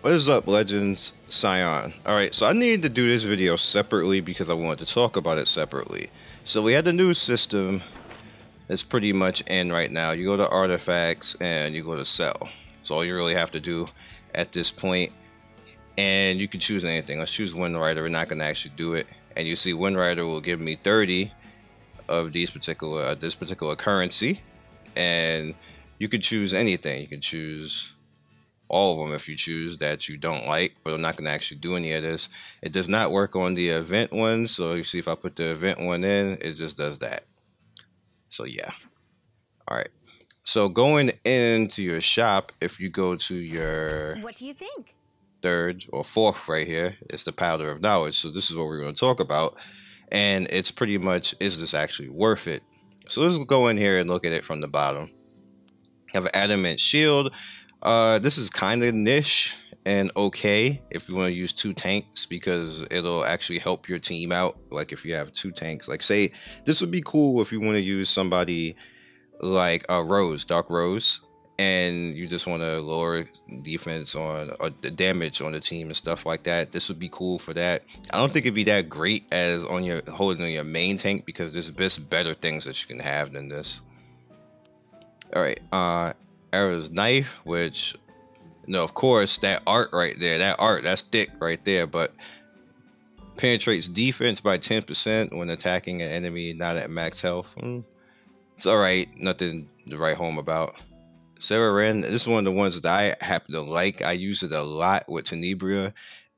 What is up, Legends? Scion. Alright, so I needed to do this video separately because I wanted to talk about it separately. So we had the new system that's pretty much in right now. You go to artifacts and you go to sell. So all you really have to do at this point, and you can choose anything. Let's choose Wind Rider. We're not going to actually do it. And you see Wind Rider will give me 30 of these particular this particular currency, and you could choose anything. You can choose all of them if you choose that you don't like, but I'm not going to actually do any of this. It does not work on the event one, so you see if I put the event one in, it just does that. So yeah. All right. So going into your shop, if you go to your What do you think? third or fourth right here, it's the powder of knowledge. So this is what we're going to talk about, and it's pretty much, is this actually worth it? So let's go in here and look at it from the bottom. You have an Adamant Shield. This is kind of niche and okay if you want to use 2 tanks, because it'll actually help your team out. Like if you have 2 tanks, like say this would be cool if you want to use somebody like a Rose, Dark Rose, and you just want to lower defense on or the damage on the team and stuff like that. This would be cool for that. I don't think it'd be that great as on your holding on your main tank, because there's better things that you can have than this. All right, Arrow's knife, which, no, of course, that art right there, that's thick right there, but penetrates defense by 10% when attacking an enemy not at max health. It's all right, nothing to write home about. Sarah Wren, this is one of the ones that I happen to like. I use it a lot with Tenebria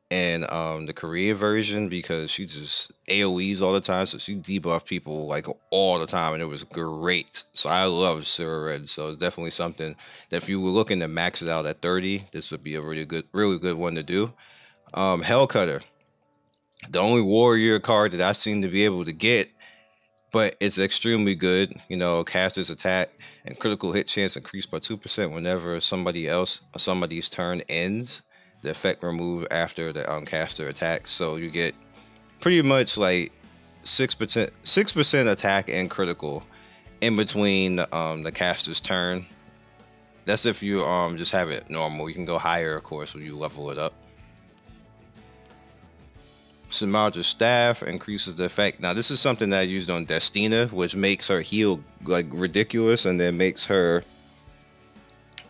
and the Korean version, because she just AoEs all the time, so she debuffed people like all the time, and it was great. So I love Sarah Red. So it's definitely something that if you were looking to max it out at 30, this would be a really good one to do. Hellcutter, the only warrior card that I seem to be able to get, but it's extremely good. You know, caster's attack and critical hit chance increased by 2% whenever somebody's turn ends. The effect removed after the caster attacks, so you get pretty much like 6% attack and critical in between the caster's turn. That's if you just have it normal. You can go higher, of course, when you level it up. Simarja's staff increases the effect. Now this is something that I used on Destina, which makes her heal like ridiculous, and then makes her,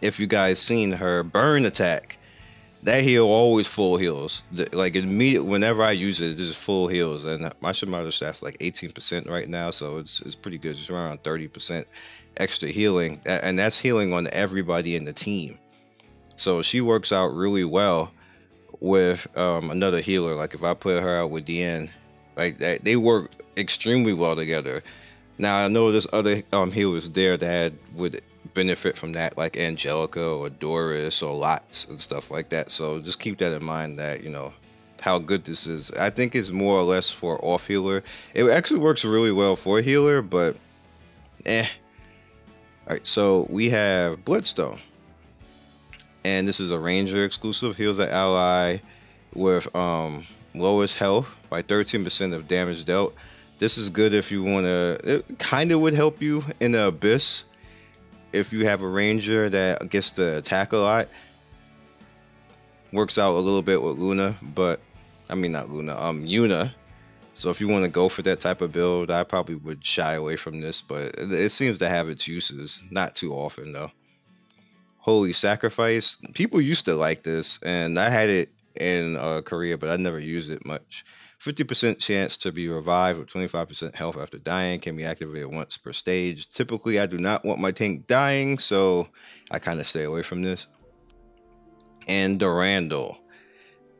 if you guys seen her burn attack, that heal always full heals. Like immediately whenever I use it, it's just full heals. And my Shimada staff's like 18% right now, so it's pretty good. It's around 30% extra healing, and that's healing on everybody in the team. So she works out really well with another healer. Like if I put her out with Diane, like that, they work extremely well together. Now I know there's other healers there that would benefit from that, like Angelica or Doris or Lots and stuff like that. So just keep that in mind, that you know how good this is. I think it's more or less for off healer. It actually works really well for healer, but all right, so we have Bloodstone, and this is a ranger exclusive. Heals an ally with lowest health by 13% of damage dealt. This is good if you want to, it kind of would help you in the Abyss if you have a ranger that gets to attack a lot. Works out a little bit with Luna, but I mean not Luna, Yuna. So if you want to go for that type of build, I probably would shy away from this, but it seems to have its uses. Not too often though. Holy Sacrifice. People used to like this, and I had it in Korea, but I never used it much. 50% chance to be revived with 25% health after dying. Can be activated once per stage. Typically, I do not want my tank dying, so I kind of stay away from this. And Durandal.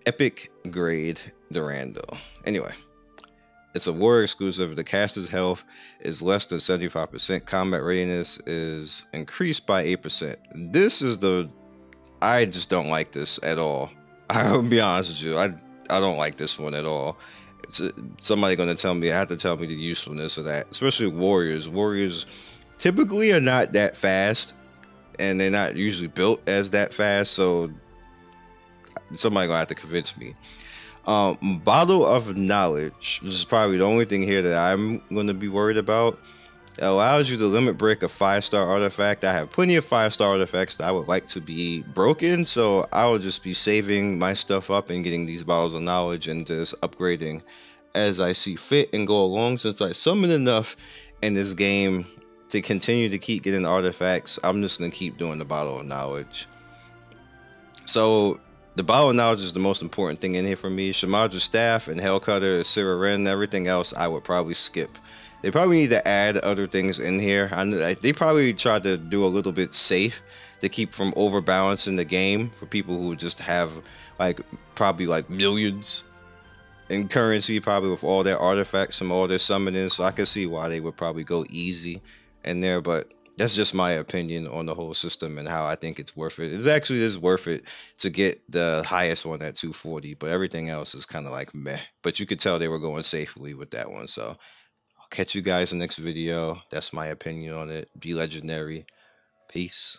Epic grade Durandal. Anyway, it's a warrior exclusive. The caster's health is less than 75%. Combat readiness is increased by 8%. This is I just don't like this at all. I'll be honest with you. I don't like this one at all. It's somebody going to tell me, I have to tell me the usefulness of that, especially warriors. Warriors typically are not that fast, and they're not usually built as that fast, so somebody gonna have to convince me. Bottle of Knowledge. This is probably the only thing here that I'm going to be worried about. It allows you to limit break a 5-star artifact. I have plenty of 5-star artifacts that I would like to be broken, so I will just be saving my stuff up and getting these bottles of knowledge and just upgrading as I see fit and go along. Since I summoned enough in this game to continue to keep getting artifacts, I'm just going to keep doing the bottle of knowledge. So the bottle of knowledge is the most important thing in here for me. Shamadra's staff and Hellcutter, Syrah Ren, everything else I would probably skip. They probably need to add other things in here. They probably tried to do a little bit safe to keep from overbalancing the game for people who just have probably millions in currency, probably with all their artifacts and all their summonings. So I can see why they would probably go easy in there, but that's just my opinion on the whole system and how I think it's worth it. It actually is worth it to get the highest one at 240, but everything else is kind of like meh. But you could tell they were going safely with that one. So I'll catch you guys in the next video. That's my opinion on it. Be legendary. Peace.